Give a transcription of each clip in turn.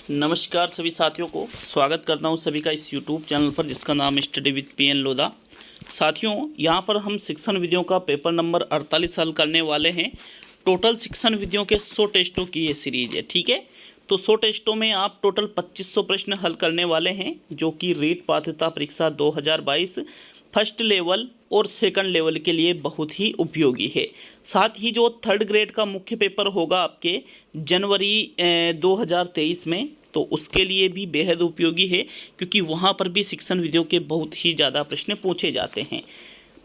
नमस्कार सभी साथियों को स्वागत करता हूं सभी का इस यूट्यूब चैनल पर जिसका नाम स्टडी विद पीएन लोधा। साथियों यहां पर हम शिक्षण विधियों का पेपर नंबर 48 हल करने वाले हैं। टोटल शिक्षण विधियों के 100 टेस्टों की ये सीरीज है, ठीक है। तो 100 टेस्टों में आप टोटल 2500 प्रश्न हल करने वाले हैं, जो कि रीट पात्रता परीक्षा 2022 फर्स्ट लेवल और सेकंड लेवल के लिए बहुत ही उपयोगी है। साथ ही जो थर्ड ग्रेड का मुख्य पेपर होगा आपके जनवरी 2023 में, तो उसके लिए भी बेहद उपयोगी है, क्योंकि वहाँ पर भी शिक्षण विधियों के बहुत ही ज़्यादा प्रश्न पूछे जाते हैं।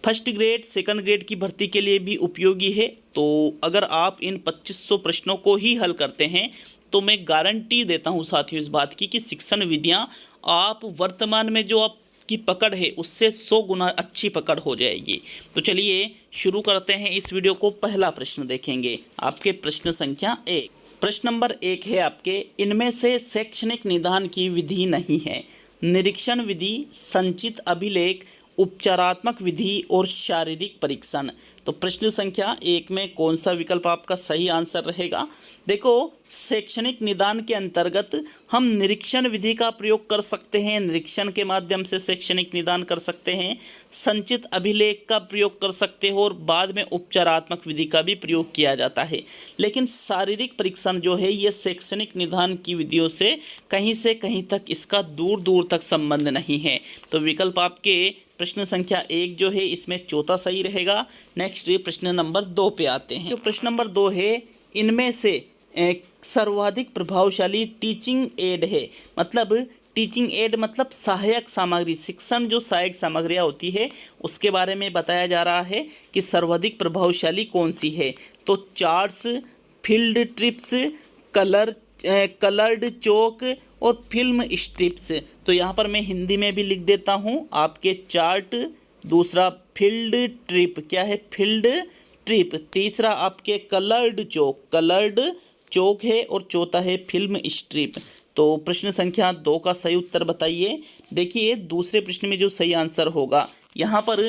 फर्स्ट ग्रेड सेकंड ग्रेड की भर्ती के लिए भी उपयोगी है। तो अगर आप इन 2500 प्रश्नों को ही हल करते हैं तो मैं गारंटी देता हूँ साथियों इस बात की कि शिक्षण विधियाँ आप वर्तमान में जो आप की पकड़ है उससे 100 गुना अच्छी पकड़ हो जाएगी। तो चलिए शुरू करते हैं इस वीडियो को। पहला प्रश्न देखेंगे आपके प्रश्न संख्या 1। प्रश्न नंबर 1 है आपके, इनमें से शैक्षणिक निदान की विधि नहीं है। निरीक्षण विधि, संचित अभिलेख, उपचारात्मक विधि और शारीरिक परीक्षण। तो प्रश्न संख्या 1 में कौन सा विकल्प आपका सही आंसर रहेगा? देखो, शैक्षणिक निदान के अंतर्गत हम निरीक्षण विधि का प्रयोग कर सकते हैं, निरीक्षण के माध्यम से शैक्षणिक निदान कर सकते हैं, संचित अभिलेख का प्रयोग कर सकते हो और बाद में उपचारात्मक विधि का भी प्रयोग किया जाता है। लेकिन शारीरिक परीक्षण जो है ये शैक्षणिक निदान की विधियों से कहीं तक इसका दूर दूर तक संबंध नहीं है। तो विकल्प आपके प्रश्न संख्या 1 जो है इसमें चौथा सही रहेगा। नेक्स्ट प्रश्न नंबर 2 पे आते हैं। जो प्रश्न नंबर 2 है, इनमें से सर्वाधिक प्रभावशाली टीचिंग एड है। मतलब टीचिंग एड मतलब सहायक सामग्री, शिक्षण जो सहायक सामग्रियाँ होती है उसके बारे में बताया जा रहा है कि सर्वाधिक प्रभावशाली कौन सी है। तो चार्ट्स, फील्ड ट्रिप्स, कलर्ड चौक और फिल्म स्ट्रिप्स। तो यहाँ पर मैं हिंदी में भी लिख देता हूँ आपके चार्ट, दूसरा फील्ड ट्रिप, क्या है फील्ड ट्रिप, तीसरा आपके कलर्ड चौक है और चौथा है फिल्म स्ट्रिप। तो प्रश्न संख्या 2 का सही उत्तर बताइए। देखिए दूसरे प्रश्न में जो सही आंसर होगा यहाँ पर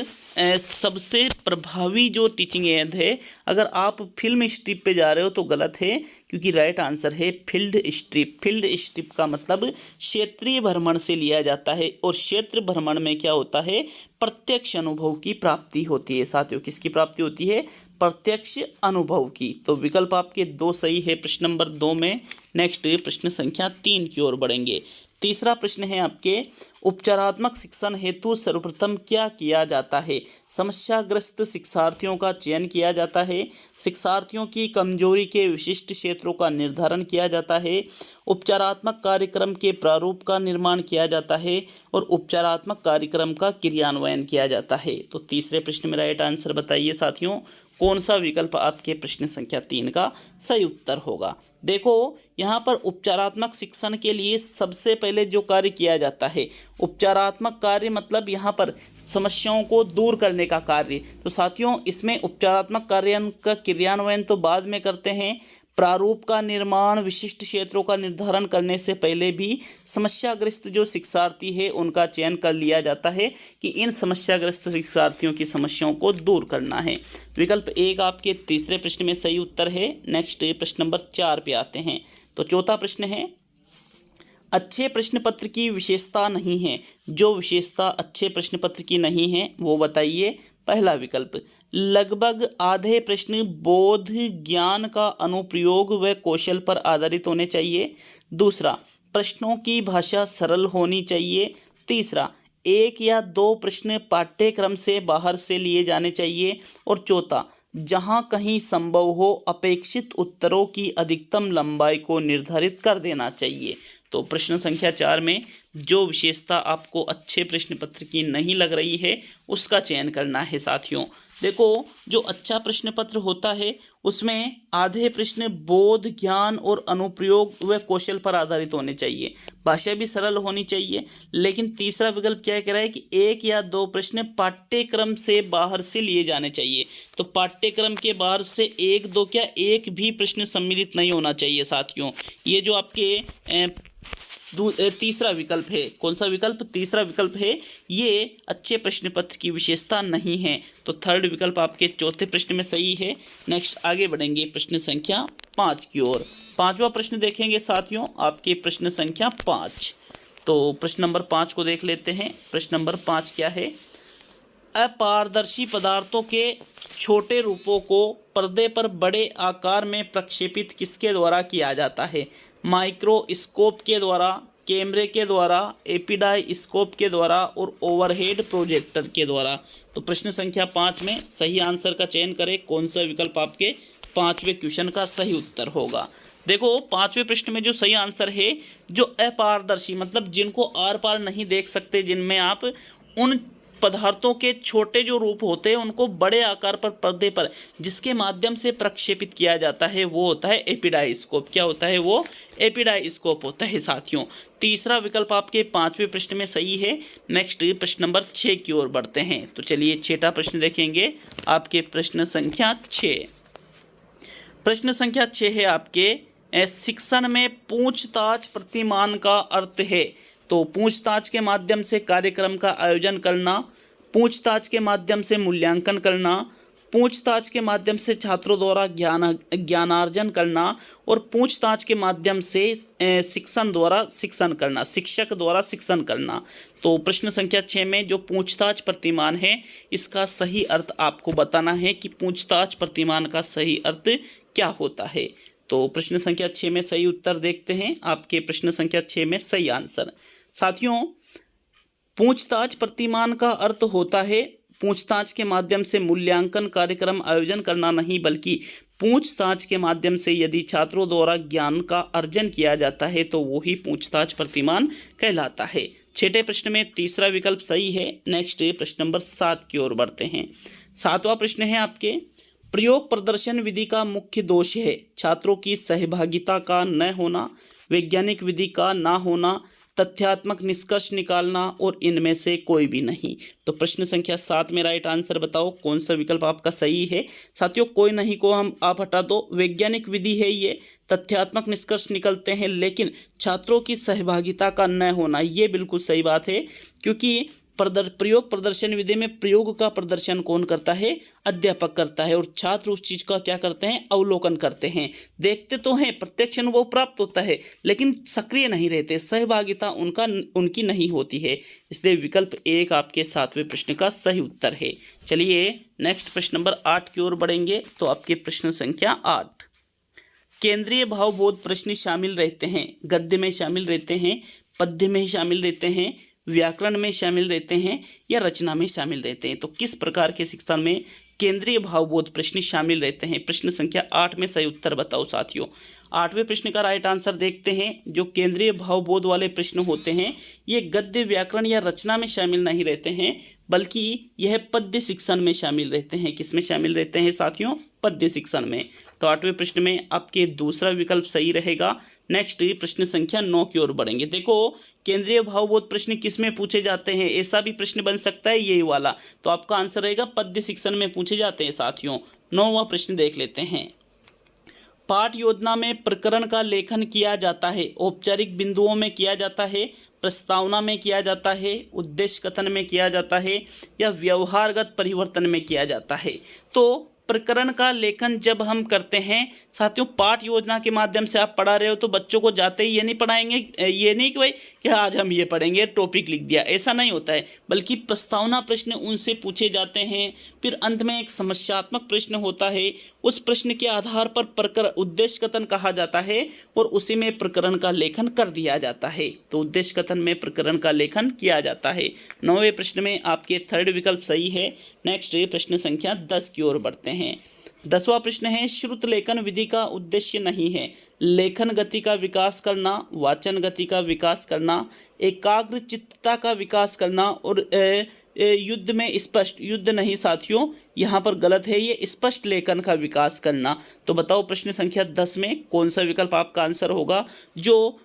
सबसे प्रभावी जो टीचिंग एड है, अगर आप फिल्म स्ट्रिप पे जा रहे हो तो गलत है, क्योंकि राइट आंसर है फील्ड स्ट्रिप। फील्ड स्ट्रिप का मतलब क्षेत्रीय भ्रमण से लिया जाता है और क्षेत्र भ्रमण में क्या होता है, प्रत्यक्ष अनुभव की प्राप्ति होती है। साथियों किसकी प्राप्ति होती है? प्रत्यक्ष अनुभव की। तो विकल्प आपके 2 सही है प्रश्न नंबर 2 में। नेक्स्ट प्रश्न संख्या 3 की ओर बढ़ेंगे। तीसरा प्रश्न है आपके, उपचारात्मक शिक्षण हेतु सर्वप्रथम क्या किया जाता है? समस्याग्रस्त शिक्षार्थियों का चयन किया जाता है, शिक्षार्थियों की कमजोरी के विशिष्ट क्षेत्रों का निर्धारण किया जाता है, उपचारात्मक कार्यक्रम के प्रारूप का निर्माण किया जाता है और उपचारात्मक कार्यक्रम का क्रियान्वयन किया जाता है। तो तीसरे प्रश्न में राइट आंसर बताइए साथियों, कौन सा विकल्प आपके प्रश्न संख्या 3 का सही उत्तर होगा? देखो यहाँ पर उपचारात्मक शिक्षण के लिए सबसे पहले जो कार्य किया जाता है, उपचारात्मक कार्य मतलब यहाँ पर समस्याओं को दूर करने का कार्य। तो साथियों इसमें उपचारात्मक कार्य का क्रियान्वयन तो बाद में करते हैं, प्रारूप का निर्माण, विशिष्ट क्षेत्रों का निर्धारण करने से पहले भी समस्याग्रस्त जो शिक्षार्थी है उनका चयन कर लिया जाता है कि इन समस्याग्रस्त शिक्षार्थियों की समस्याओं को दूर करना है। विकल्प 1 आपके तीसरे प्रश्न में सही उत्तर है। नेक्स्ट प्रश्न नंबर 4 पे आते हैं। तो चौथा प्रश्न है, अच्छे प्रश्न पत्र की विशेषता नहीं है। जो विशेषता अच्छे प्रश्न पत्र की नहीं है वो बताइए। पहला विकल्प, लगभग आधे प्रश्न बोध ज्ञान का अनुप्रयोग व कौशल पर आधारित होने चाहिए। दूसरा, प्रश्नों की भाषा सरल होनी चाहिए। तीसरा, 1 या 2 प्रश्न पाठ्यक्रम से बाहर से लिए जाने चाहिए। और चौथा, जहां कहीं संभव हो अपेक्षित उत्तरों की अधिकतम लंबाई को निर्धारित कर देना चाहिए। तो प्रश्न संख्या 4 में जो विशेषता आपको अच्छे प्रश्न पत्र की नहीं लग रही है उसका चयन करना है साथियों। देखो जो अच्छा प्रश्न पत्र होता है उसमें आधे प्रश्न बोध ज्ञान और अनुप्रयोग व कौशल पर आधारित होने चाहिए, भाषा भी सरल होनी चाहिए। लेकिन तीसरा विकल्प क्या कह रहा है कि 1 या 2 प्रश्न पाठ्यक्रम से बाहर से लिए जाने चाहिए। तो पाठ्यक्रम के बाहर से 1, 2 क्या 1 भी प्रश्न सम्मिलित नहीं होना चाहिए साथियों। ये जो आपके तीसरा विकल्प है, कौन सा विकल्प? तीसरा विकल्प है, ये अच्छे प्रश्न पत्र की विशेषता नहीं है। तो थर्ड विकल्प आपके चौथे प्रश्न में सही है। नेक्स्ट आगे बढ़ेंगे प्रश्न संख्या 5 की ओर। पांचवा प्रश्न देखेंगे साथियों, आपके प्रश्न संख्या 5। तो प्रश्न नंबर 5 को देख लेते हैं। प्रश्न नंबर 5 क्या है? अपारदर्शी पदार्थों के छोटे रूपों को पर्दे पर बड़े आकार में प्रक्षेपित किसके द्वारा किया जाता है? माइक्रोस्कोप के द्वारा, कैमरे के द्वारा, एपिडाइस्कोप के द्वारा और ओवरहेड प्रोजेक्टर के द्वारा। तो प्रश्न संख्या 5 में सही आंसर का चयन करें। कौन सा विकल्प आपके 5वें क्वेश्चन का सही उत्तर होगा? देखो 5वें प्रश्न में जो सही आंसर है, जो अपारदर्शी मतलब जिनको आर पार नहीं देख सकते, जिनमें आप उन पदार्थों के छोटे जो रूप होते हैं उनको बड़े आकार पर पर्दे पर जिसके माध्यम से प्रक्षेपित किया जाता है वो होता है एपिडाइस्कोप। क्या होता है वो? एपिडाइस्कोप होता है साथियों। तीसरा विकल्प आपके 5वें प्रश्न में सही है। नेक्स्ट प्रश्न नंबर 6 की ओर बढ़ते हैं। तो चलिए 6ठा प्रश्न देखेंगे, आपके प्रश्न संख्या 6। प्रश्न संख्या 6 है आपके, शिक्षण में पूछताछ प्रतिमान का अर्थ है। तो पूछताछ के माध्यम से कार्यक्रम का आयोजन करना, पूछताछ के माध्यम से मूल्यांकन करना, पूछताछ के माध्यम से छात्रों द्वारा ज्ञानार्जन करना और पूछताछ के माध्यम से शिक्षक द्वारा शिक्षण करना। तो प्रश्न संख्या 6 में जो पूछताछ प्रतिमान है इसका सही अर्थ आपको बताना है कि पूछताछ प्रतिमान का सही अर्थ क्या होता है। तो प्रश्न संख्या 6 में सही उत्तर देखते हैं। आपके प्रश्न संख्या 6 में सही आंसर साथियों, पूछताछ प्रतिमान का अर्थ होता है पूछताछ के माध्यम से मूल्यांकन कार्यक्रम आयोजन करना नहीं, बल्कि पूछताछ के माध्यम से यदि छात्रों द्वारा ज्ञान का अर्जन किया जाता है तो वो ही पूछताछ प्रतिमान कहलाता है। 6ठे प्रश्न में तीसरा विकल्प सही है। नेक्स्ट प्रश्न नंबर 7 की ओर बढ़ते हैं। 7वां प्रश्न है आपके, प्रयोग प्रदर्शन विधि का मुख्य दोष है छात्रों की सहभागिता का न होना, वैज्ञानिक विधि का ना होना, तथ्यात्मक निष्कर्ष निकालना और इनमें से कोई भी नहीं। तो प्रश्न संख्या 7 में राइट आंसर बताओ कौन सा विकल्प आपका सही है। साथियों कोई नहीं को हम आप हटा दो, वैज्ञानिक विधि है ये, तथ्यात्मक निष्कर्ष निकलते हैं, लेकिन छात्रों की सहभागिता का न होना ये बिल्कुल सही बात है, क्योंकि प्रयोग प्रदर्शन विधि में प्रयोग का प्रदर्शन कौन करता है? अध्यापक करता है, और छात्र उस चीज़ का क्या करते हैं? अवलोकन करते हैं। देखते तो हैं, प्रत्यक्ष अनुभव प्राप्त होता है, लेकिन सक्रिय नहीं रहते, सहभागिता उनकी नहीं होती है। इसलिए विकल्प 1 आपके 7वें प्रश्न का सही उत्तर है। चलिए नेक्स्ट प्रश्न नंबर 8 की ओर बढ़ेंगे। तो आपके प्रश्न संख्या 8, केंद्रीय भावबोध प्रश्न शामिल रहते हैं, गद्य में शामिल रहते हैं, पद्य में शामिल रहते हैं, व्याकरण में शामिल रहते हैं या रचना में शामिल रहते हैं। तो किस प्रकार के शिक्षण में केंद्रीय भावबोध प्रश्न शामिल रहते हैं? प्रश्न संख्या 8 में सही उत्तर बताओ साथियों। 8वें प्रश्न का राइट आंसर देखते हैं। जो केंद्रीय भावबोध वाले प्रश्न होते हैं ये गद्य, व्याकरण या रचना में शामिल नहीं रहते हैं, बल्कि यह पद्य शिक्षण में शामिल रहते हैं। किस में शामिल रहते हैं साथियों? पद्य शिक्षण में। तो 8वें प्रश्न में आपके दूसरा विकल्प सही रहेगा। नेक्स्ट प्रश्न संख्या 9 की ओर बढ़ेंगे। देखो केंद्रीय भावबोध प्रश्न किस में पूछे जाते हैं? ऐसा भी प्रश्न बन सकता है यही वाला, तो आपका आंसर रहेगा पद्य शिक्षण में पूछे जाते हैं साथियों। 9वां प्रश्न देख लेते हैं। पाठ योजना में प्रकरण का लेखन किया जाता है, औपचारिक बिंदुओं में किया जाता है, प्रस्तावना में किया जाता है, उद्देश्य कथन में किया जाता है या व्यवहारगत परिवर्तन में किया जाता है। तो प्रकरण का लेखन जब हम करते हैं साथियों, पाठ योजना के माध्यम से आप पढ़ा रहे हो तो बच्चों को जाते ही ये नहीं पढ़ाएंगे, ये नहीं कि भाई कि आज हम ये पढ़ेंगे, टॉपिक लिख दिया, ऐसा नहीं होता है, बल्कि प्रस्तावना प्रश्न उनसे पूछे जाते हैं। फिर अंत में एक समस्यात्मक प्रश्न होता है, उस प्रश्न के आधार पर प्रकरण उद्देश्य कथन कहा जाता है और उसी में प्रकरण का लेखन कर दिया जाता है। तो उद्देश्य कथन में प्रकरण का लेखन किया जाता है। 9वें प्रश्न में आपके 3rd विकल्प सही है। नेक्स्ट प्रश्न संख्या 10 की ओर बढ़ते हैं। 10वां प्रश्न है, श्रुत लेखन विधि का उद्देश्य नहीं है लेखन गति का विकास करना, वाचन गति का विकास करना, एकाग्र चित्तता का विकास करना और युद्ध में स्पष्ट, युद्ध नहीं साथियों यहाँ पर गलत है, ये स्पष्ट लेखन का विकास करना। तो बताओ प्रश्न संख्या 10 में कौन सा विकल्प आपका आंसर होगा? जो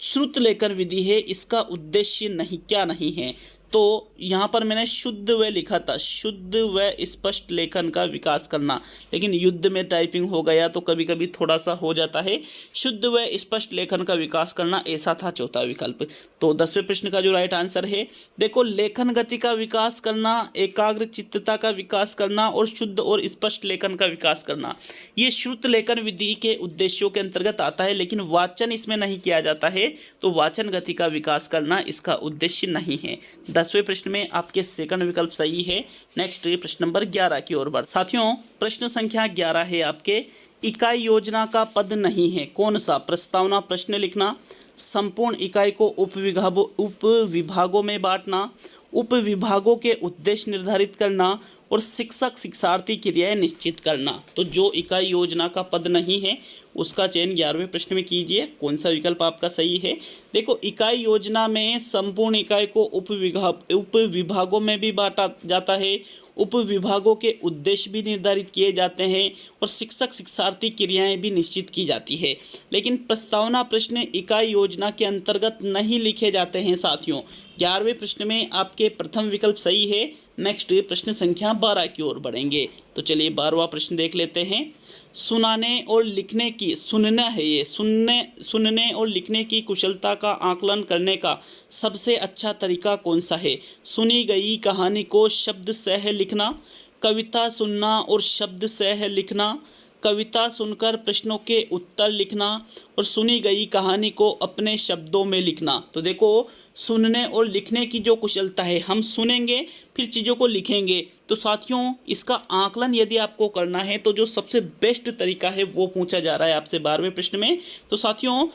श्रुत लेखन विधि है इसका उद्देश्य नहीं, क्या नहीं है? तो यहाँ पर मैंने शुद्ध व लिखा था, शुद्ध व स्पष्ट लेखन का विकास करना, लेकिन युद्ध में टाइपिंग हो गया तो कभी कभी थोड़ा सा हो जाता है। शुद्ध व स्पष्ट लेखन का विकास करना, ऐसा था चौथा विकल्प। तो 10वें प्रश्न का जो राइट आंसर है, देखो लेखन गति का विकास करना, एकाग्र चित्तता का विकास करना और शुद्ध और स्पष्ट लेखन का विकास करना, ये श्रुत लेखन विधि के उद्देश्यों के अंतर्गत आता है, लेकिन वाचन इसमें नहीं किया जाता है, तो वाचन गति का विकास करना इसका उद्देश्य नहीं है। 10वें प्रश्न में आपके सेकंड विकल्प सही है। नेक्स्ट प्रश्न नंबर 11 की ओर बढ़। साथियों प्रश्न संख्या 11 है आपके, इकाई योजना का पद नहीं है कौन सा? प्रस्तावना प्रश्न लिखना, संपूर्ण इकाई को उपविभागों में बांटना, उपविभागों के उद्देश्य निर्धारित करना और शिक्षक शिक्षार्थी क्रियाएं निश्चित करना। तो जो इकाई योजना का पद नहीं है उसका चयन 11वें प्रश्न में कीजिए, कौन सा विकल्प आपका सही है। देखो इकाई योजना में संपूर्ण इकाई को उपविभागों में भी बांटा जाता है, उपविभागों के उद्देश्य भी निर्धारित किए जाते हैं और शिक्षक शिक्षार्थी क्रियाएं भी निश्चित की जाती है, लेकिन प्रस्तावना प्रश्न इकाई योजना के अंतर्गत नहीं लिखे जाते हैं साथियों। 11वें प्रश्न में आपके प्रथम विकल्प सही है। नेक्स्ट प्रश्न संख्या 12 की ओर बढ़ेंगे। तो चलिए 12वां प्रश्न देख लेते हैं। सुनाने और लिखने की, सुनना है ये, सुनने और लिखने की कुशलता का आकलन करने का सबसे अच्छा तरीका कौन सा है? सुनी गई कहानी को शब्द सह लिखना, कविता सुनना और शब्द सह लिखना, कविता सुनकर प्रश्नों के उत्तर लिखना और सुनी गई कहानी को अपने शब्दों में लिखना। तो देखो सुनने और लिखने की जो कुशलता है, हम सुनेंगे फिर चीज़ों को लिखेंगे, तो साथियों इसका आकलन यदि आपको करना है तो जो सबसे बेस्ट तरीका है वो पूछा जा रहा है आपसे 12वें प्रश्न में। तो साथियों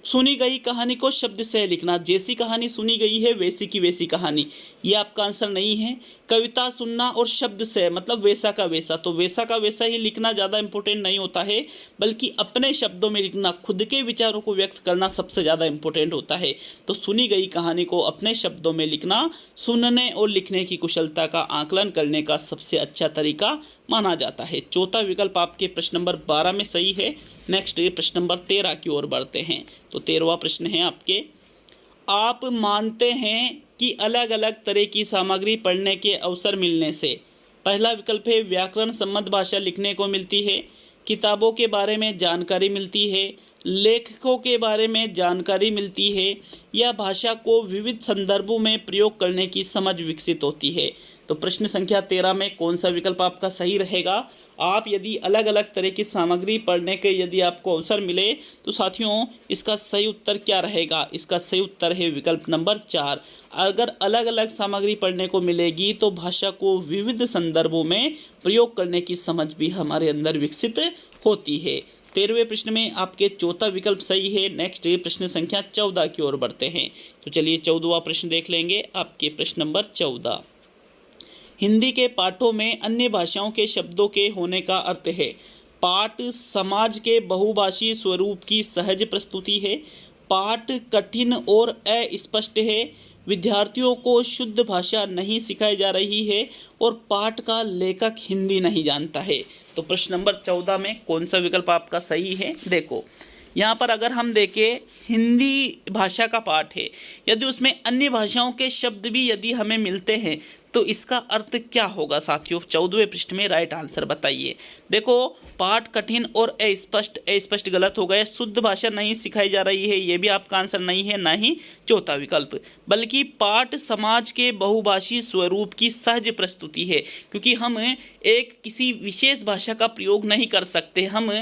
सुनी गई कहानी को शब्द से लिखना, जैसी कहानी सुनी गई है वैसी की वैसी कहानी, ये आपका आंसर नहीं है। कविता सुनना और शब्द से मतलब वैसा का वैसा, तो वैसा का वैसा ही लिखना ज़्यादा इंपॉर्टेंट नहीं होता है, बल्कि अपने शब्दों में लिखना, खुद के विचारों को व्यक्त करना सबसे ज़्यादा इंपॉर्टेंट होता है। तो सुनी गई कहानी को अपने शब्दों में लिखना सुनने और लिखने की कुशलता का आकलन करने का सबसे अच्छा तरीका माना जाता है। चौथा विकल्प आपके प्रश्न नंबर 12 में सही है। नेक्स्ट प्रश्न नंबर 13 की ओर बढ़ते हैं। तो 13वां प्रश्न है आपके, आप मानते हैं कि अलग अलग तरह की सामग्री पढ़ने के अवसर मिलने से, पहला विकल्प है व्याकरण सम्मत भाषा लिखने को मिलती है, किताबों के बारे में जानकारी मिलती है, लेखकों के बारे में जानकारी मिलती है, या भाषा को विविध संदर्भों में प्रयोग करने की समझ विकसित होती है। तो प्रश्न संख्या 13 में कौन सा विकल्प आपका सही रहेगा? आप यदि अलग अलग तरह की सामग्री पढ़ने के यदि आपको अवसर मिले तो साथियों इसका सही उत्तर क्या रहेगा? इसका सही उत्तर है विकल्प नंबर 4। अगर अलग अलग सामग्री पढ़ने को मिलेगी तो भाषा को विविध संदर्भों में प्रयोग करने की समझ भी हमारे अंदर विकसित होती है। 13वें प्रश्न में आपके चौथा विकल्प सही है। नेक्स्ट प्रश्न संख्या 14 की ओर बढ़ते हैं। तो चलिए 14वां प्रश्न देख लेंगे। आपके प्रश्न नंबर 14, हिंदी के पाठों में अन्य भाषाओं के शब्दों के होने का अर्थ है। पाठ समाज के बहुभाषी स्वरूप की सहज प्रस्तुति है, पाठ कठिन और अस्पष्ट है, विद्यार्थियों को शुद्ध भाषा नहीं सिखाई जा रही है और पाठ का लेखक हिंदी नहीं जानता है। तो प्रश्न नंबर 14 में कौन सा विकल्प आपका सही है? देखो यहाँ पर अगर हम देखें हिंदी भाषा का पाठ है, यदि उसमें अन्य भाषाओं के शब्द भी यदि हमें मिलते हैं तो इसका अर्थ क्या होगा साथियों? 14वें पृष्ठ में राइट आंसर बताइए। देखो पाठ कठिन और अस्पष्ट गलत हो गया, शुद्ध भाषा नहीं सिखाई जा रही है ये भी आपका आंसर नहीं है, ना ही चौथा विकल्प, बल्कि पाठ समाज के बहुभाषी स्वरूप की सहज प्रस्तुति है, क्योंकि हम एक किसी विशेष भाषा का प्रयोग नहीं कर सकते, हम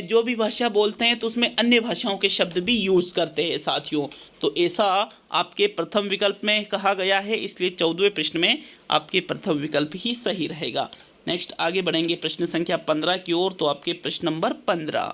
जो भी भाषा बोलते हैं तो उसमें अन्य भाषाओं के शब्द भी यूज़ करते हैं साथियों। तो ऐसा आपके प्रथम विकल्प में कहा गया है, इसलिए 14वें प्रश्न में आपके प्रथम विकल्प ही सही रहेगा। नेक्स्ट आगे बढ़ेंगे प्रश्न संख्या 15 की ओर। तो आपके प्रश्न नंबर 15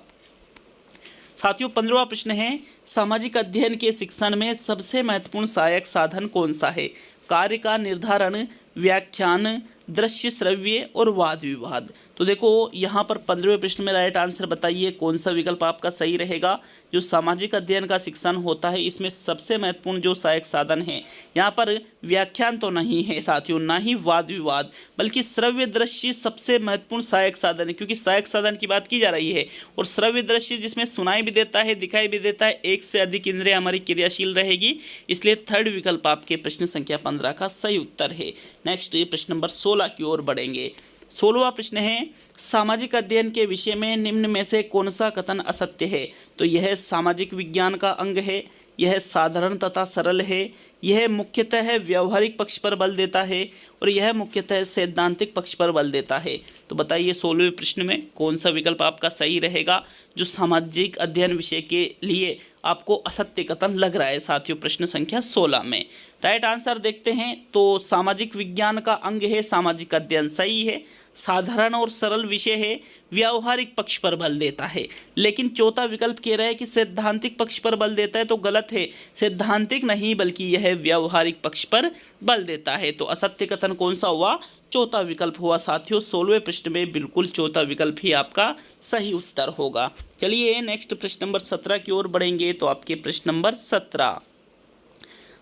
साथियों 15वां प्रश्न है, सामाजिक अध्ययन के शिक्षण में सबसे महत्वपूर्ण सहायक साधन कौन सा है? कार्य का निर्धारण, व्याख्यान, दृश्य श्रव्य और वाद विवाद। तो देखो यहाँ पर 15वें प्रश्न में राइट आंसर बताइए कौन सा विकल्प आपका सही रहेगा। जो सामाजिक अध्ययन का शिक्षण होता है इसमें सबसे महत्वपूर्ण जो सहायक साधन है, यहाँ पर व्याख्यान तो नहीं है साथियों, ना ही वाद विवाद, बल्कि श्रव्य दृश्य सबसे महत्वपूर्ण सहायक साधन है, क्योंकि सहायक साधन की बात की जा रही है। और श्रव्य दृश्य जिसमें सुनाई भी देता है, दिखाई भी देता है, एक से अधिक इंद्रिय हमारी क्रियाशील रहेगी, इसलिए थर्ड विकल्प आपके प्रश्न संख्या 15 का सही उत्तर है। नेक्स्ट प्रश्न नंबर 16 की ओर बढ़ेंगे। 16वां प्रश्न है, सामाजिक अध्ययन के विषय में निम्न में से कौन सा कथन असत्य है। तो यह सामाजिक विज्ञान का अंग है, यह साधारण तथा सरल है, यह मुख्यतः व्यवहारिक पक्ष पर बल देता है, और यह मुख्यतः सैद्धांतिक पक्ष पर बल देता है। तो बताइए 16वें प्रश्न में कौन सा विकल्प आपका सही रहेगा, जो सामाजिक अध्ययन विषय के लिए आपको असत्य कथन लग रहा है साथियों, प्रश्न संख्या 16 में। राइट आंसर देखते हैं तो सामाजिक विज्ञान का अंग है सामाजिक अध्ययन, सही है। साधारण और सरल विषय है, व्यावहारिक पक्ष पर बल देता है। लेकिन चौथा विकल्प कह रहा है कि सैद्धांतिक पक्ष पर बल देता है, तो गलत है, सैद्धांतिक नहीं बल्कि यह व्यावहारिक पक्ष पर बल देता है। तो असत्य कथन कौन सा हुआ, चौथा विकल्प हुआ साथियों। 16वें प्रश्न में बिल्कुल चौथा विकल्प ही आपका सही उत्तर होगा। चलिए नेक्स्ट प्रश्न नंबर 17 की ओर बढ़ेंगे। तो आपके प्रश्न नंबर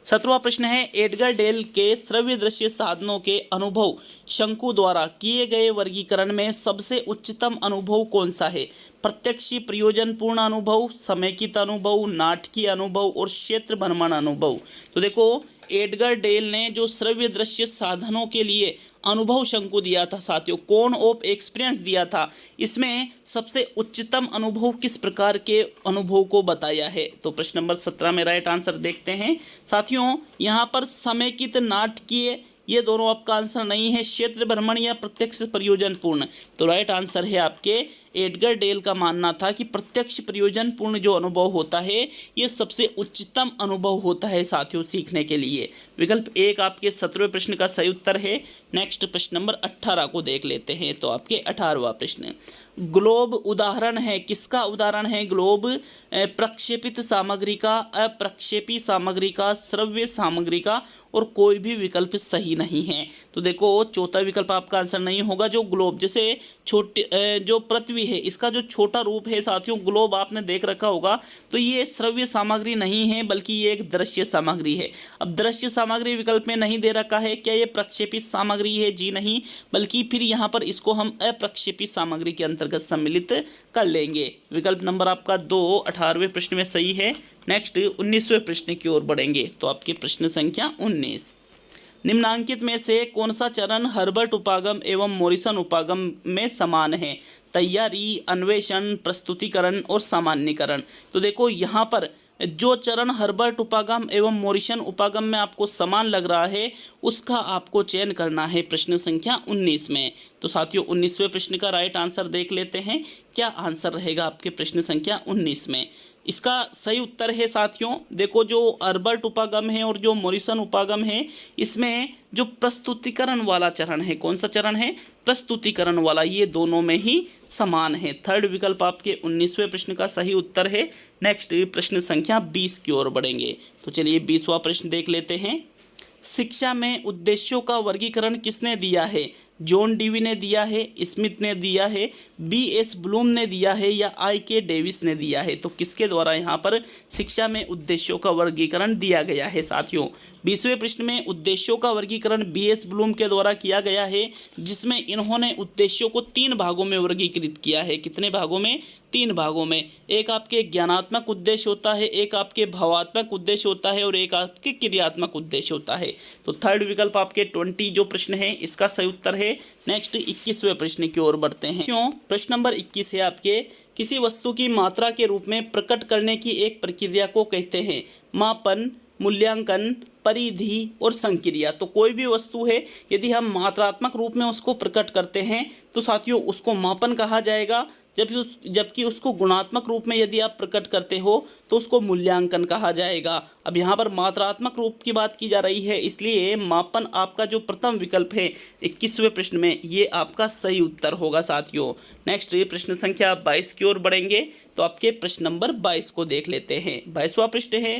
17वां प्रश्न है, एडगर डेल के श्रव्य दृश्य साधनों के अनुभव शंकु द्वारा किए गए वर्गीकरण में सबसे उच्चतम अनुभव कौन सा है। प्रत्यक्ष प्रयोजनपूर्ण अनुभव, समेकित अनुभव, नाटकीय अनुभव और क्षेत्र भ्रमण अनुभव। तो देखो एडगर डेल ने जो श्रव्य दृश्य साधनों के लिए अनुभव शंकु दिया था साथियों, कोन ऑफ एक्सपीरियंस दिया था, इसमें सबसे उच्चतम अनुभव किस प्रकार के अनुभव को बताया है। तो प्रश्न नंबर 17 में राइट आंसर देखते हैं साथियों। यहाँ पर समेकित, नाटकीय, ये दोनों आपका आंसर नहीं है। क्षेत्र भ्रमण या प्रत्यक्ष प्रयोजनपूर्ण, तो राइट आंसर है आपके एडगर डेल का मानना था कि प्रत्यक्ष प्रयोजनपूर्ण जो अनुभव होता है ये सबसे उच्चतम अनुभव होता है साथियों सीखने के लिए। विकल्प 1 आपके 17वें प्रश्न का सही उत्तर है। नेक्स्ट प्रश्न नंबर 18 को देख लेते हैं। तो आपके 18वां प्रश्न, ग्लोब उदाहरण है, किसका उदाहरण है ग्लोब, प्रक्षेपित सामग्री का, अप्रक्षेपी सामग्री का, श्रव्य सामग्री का, और कोई भी विकल्प सही नहीं है। तो देखो चौथा विकल्प आपका आंसर नहीं होगा। जो ग्लोब जैसे छोटे जो पृथ्वी है इसका जो छोटा रूप है साथियों, ग्लोब आपने देख रखा होगा, तो ये श्रव्य सामग्री नहीं है बल्कि ये एक दृश्य सामग्री है। अब दृश्य सामग्री विकल्प में नहीं दे रखा है, क्या ये प्रक्षेपित सामग्री है, जी नहीं, बल्कि फिर यहाँ पर इसको हम अप्रक्षेपी सामग्री के अंतर्गत सम्मिलित कर लेंगे। विकल्प नंबर आपका 2 18वें प्रश्न में सही है। नेक्स्ट 19वें प्रश्न की ओर बढ़ेंगे। तो आपके प्रश्न संख्या 19, निम्नांकित में से कौन सा चरण हर्बर्ट उपागम एवं मॉरिसन उपागम में समान है। तैयारी, अन्वेषण, प्रस्तुतिकरण और सामान्यीकरण। तो देखो यहाँ पर जो चरण हर्बर्ट उपागम एवं मॉरिसन उपागम में आपको समान लग रहा है उसका आपको चयन करना है प्रश्न संख्या 19 में। तो साथियों 19वें प्रश्न का राइट आंसर देख लेते हैं, क्या आंसर रहेगा आपके प्रश्न संख्या 19 में। इसका सही उत्तर है साथियों, देखो जो हर्बर्ट उपागम है और जो मॉरिसन उपागम है इसमें जो प्रस्तुतिकरण वाला चरण है, कौन सा चरण है, प्रस्तुतिकरण वाला, ये दोनों में ही समान है। थर्ड विकल्प आपके 19वें प्रश्न का सही उत्तर है। नेक्स्ट प्रश्न संख्या 20 की ओर बढ़ेंगे। तो चलिए 20वां प्रश्न देख लेते हैं। शिक्षा में उद्देश्यों का वर्गीकरण किसने दिया है। जॉन डीवी ने दिया है, स्मिथ ने दिया है, BS ब्लूम ने दिया है, या IK डेविस ने दिया है। तो किसके द्वारा यहाँ पर शिक्षा में उद्देश्यों का वर्गीकरण दिया गया है साथियों। 20वें प्रश्न में उद्देश्यों का वर्गीकरण BS ब्लूम के द्वारा किया गया है, जिसमें इन्होंने उद्देश्यों को 3 भागों में वर्गीकृत किया है। कितने भागों में, 3 भागों में। एक आपके ज्ञानात्मक उद्देश्य होता है, एक आपके भावात्मक उद्देश्य होता है, और एक आपके क्रियात्मक उद्देश्य होता है। तो थर्ड विकल्प आपके 20 जो प्रश्न है इसका सही उत्तर है। नेक्स्ट 21वें प्रश्न की ओर बढ़ते हैं। क्यों, प्रश्न नंबर 21 है आपके, किसी वस्तु की मात्रा के रूप में प्रकट करने की एक प्रक्रिया को कहते हैं मापन, मूल्यांकन, परिधि और संक्रिया। तो कोई भी वस्तु है यदि हम मात्रात्मक रूप में उसको प्रकट करते हैं तो साथियों उसको मापन कहा जाएगा, जबकि उसको गुणात्मक रूप में यदि आप प्रकट करते हो तो उसको मूल्यांकन कहा जाएगा। अब यहाँ पर मात्रात्मक रूप की बात की जा रही है, इसलिए मापन आपका जो प्रथम विकल्प है 21वें प्रश्न में ये आपका सही उत्तर होगा साथियों। नेक्स्ट प्रश्न संख्या 22 की ओर बढ़ेंगे। तो आपके प्रश्न नंबर 22 को देख लेते हैं। 22वां प्रश्न है,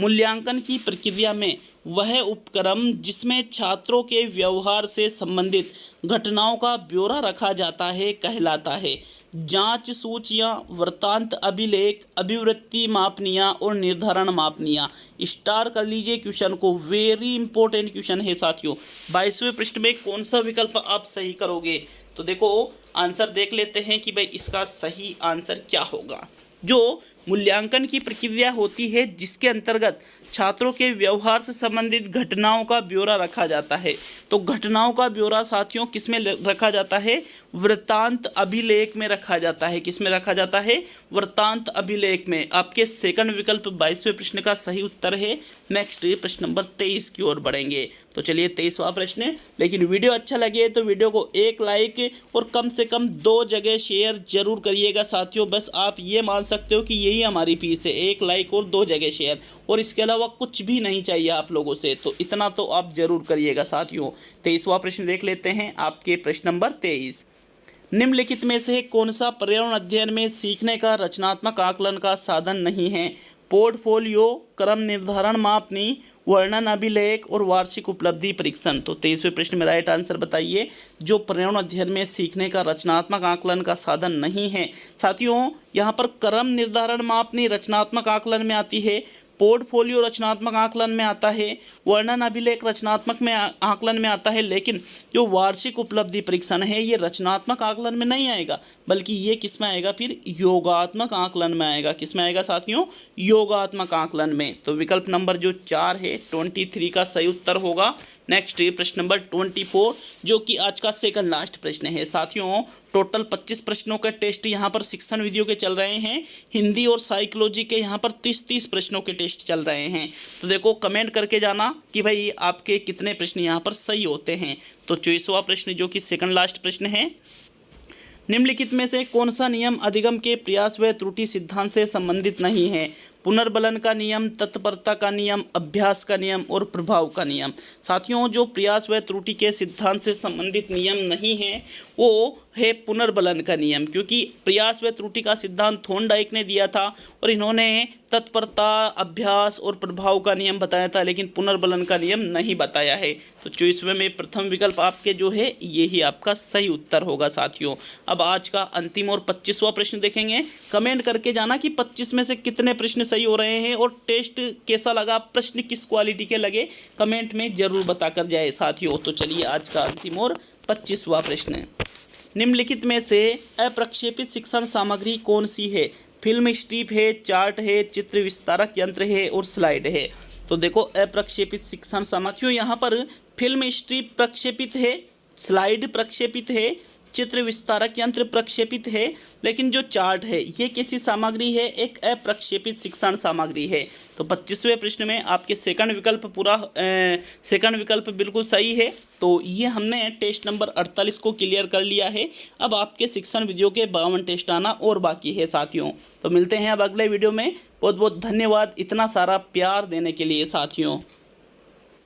मूल्यांकन की प्रक्रिया में वह उपक्रम जिसमें छात्रों के व्यवहार से संबंधित घटनाओं का ब्यौरा रखा जाता है कहलाता है। जांच सूचियां, वृत्तांत, अभिलेख, अभिवृत्ति मापनियां और निर्धारण मापनियां। स्टार कर लीजिए क्वेश्चन को, वेरी इंपॉर्टेंट क्वेश्चन है साथियों। 22वें पृष्ठ में कौन सा विकल्प आप सही करोगे? तो देखो आंसर देख लेते हैं कि भाई इसका सही आंसर क्या होगा। जो मूल्यांकन की प्रक्रिया होती है जिसके अंतर्गत छात्रों के व्यवहार से संबंधित घटनाओं का ब्यौरा रखा जाता है, तो घटनाओं का ब्यौरा साथियों किस में रखा जाता है? वृत्तांत अभिलेख में रखा जाता है। किस में रखा जाता है? वृत्तांत अभिलेख में। आपके सेकंड विकल्प 22वें प्रश्न का सही उत्तर है। नेक्स्ट प्रश्न नंबर 23 की ओर बढ़ेंगे। तो चलिए 23वां प्रश्न। लेकिन वीडियो अच्छा लगे तो वीडियो को एक लाइक और कम से कम 2 जगह शेयर जरूर करिएगा साथियों। बस आप ये मान सकते हो कि यही हमारी फीस है, 1 लाइक और 2 जगह शेयर, और इसके अलावा कुछ भी नहीं चाहिए आप लोगों से। तो इतना तो आप जरूर करिएगा साथियों। 23वां प्रश्न देख लेते हैं। आपके प्रश्न नंबर 23, निम्नलिखित में से कौन सा पर्यावरण अध्ययन में सीखने का रचनात्मक आकलन का साधन नहीं है? पोर्टफोलियो, क्रम निर्धारण मापनी, वर्णन अभिलेख और वार्षिक उपलब्धि परीक्षण। तो 23वें प्रश्न में राइट आंसर बताइए। जो पर्यावरण अध्ययन में सीखने का रचनात्मक आकलन का साधन नहीं है साथियों, यहाँ पर क्रम निर्धारण मापनी रचनात्मक आकलन में आती है, पोर्टफोलियो रचनात्मक आकलन में आता है, वर्णन अभिलेख रचनात्मक में आकलन में आता है, लेकिन जो वार्षिक उपलब्धि परीक्षण है ये रचनात्मक आकलन में नहीं आएगा, बल्कि ये किस में आएगा? फिर योगात्मक आकलन में आएगा। किस में आएगा साथियों? योगात्मक आकलन में। तो विकल्प नंबर जो 4 है 23 का सही उत्तर होगा। नेक्स्ट प्रश्न नंबर 24, जो कि आज का सेकंड लास्ट प्रश्न है साथियों। टोटल 25 प्रश्नों का टेस्ट यहाँ पर शिक्षण वीडियो के चल रहे हैं। हिंदी और साइकोलॉजी के यहाँ पर 30 प्रश्नों के टेस्ट चल रहे हैं। तो देखो कमेंट करके जाना कि भाई आपके कितने प्रश्न यहाँ पर सही होते हैं। तो 24वां प्रश्न जो कि सेकंड लास्ट प्रश्न है, निम्नलिखित में से कौन सा नियम अधिगम के प्रयास व त्रुटि सिद्धांत से संबंधित नहीं है? पुनर्बलन का नियम, तत्परता का नियम, अभ्यास का नियम और प्रभाव का नियम। साथियों जो प्रयास व त्रुटि के सिद्धांत से संबंधित नियम नहीं है वो है पुनर्बलन का नियम, क्योंकि प्रयास व त्रुटि का सिद्धांत थॉर्नडाइक ने दिया था और इन्होंने तत्परता, अभ्यास और प्रभाव का नियम बताया था, लेकिन पुनर्बलन का नियम नहीं बताया है। तो 24वें में प्रथम विकल्प आपके जो है यही आपका सही उत्तर होगा साथियों। अब आज का अंतिम और 25वां प्रश्न देखेंगे। कमेंट करके जाना कि 25 में से कितने प्रश्न सही हो रहे हैं और टेस्ट कैसा लगा, प्रश्न किस क्वालिटी के लगे, कमेंट में जरूर बताकर जाए साथियों। तो चलिए आज का अंतिम और 25वां प्रश्न, निम्नलिखित में से अप्रक्षेपित शिक्षण सामग्री कौन सी है? फिल्म स्ट्रिप है, चार्ट है, चित्र विस्तारक यंत्र है और स्लाइड है। तो देखो अप्रक्षेपित शिक्षण सामग्रियों यहाँ पर फिल्म स्ट्रिप प्रक्षेपित है, स्लाइड प्रक्षेपित है, चित्र विस्तारक यंत्र प्रक्षेपित है, लेकिन जो चार्ट है ये कैसी सामग्री है? एक अप्रक्षेपित शिक्षण सामग्री है। तो 25वें प्रश्न में आपके सेकंड विकल्प बिल्कुल सही है। तो ये हमने टेस्ट नंबर 48 को क्लियर कर लिया है। अब आपके शिक्षण वीडियो के 52 टेस्ट आना और बाकी है साथियों। तो मिलते हैं अब अगले वीडियो में। बहुत बहुत धन्यवाद इतना सारा प्यार देने के लिए साथियों।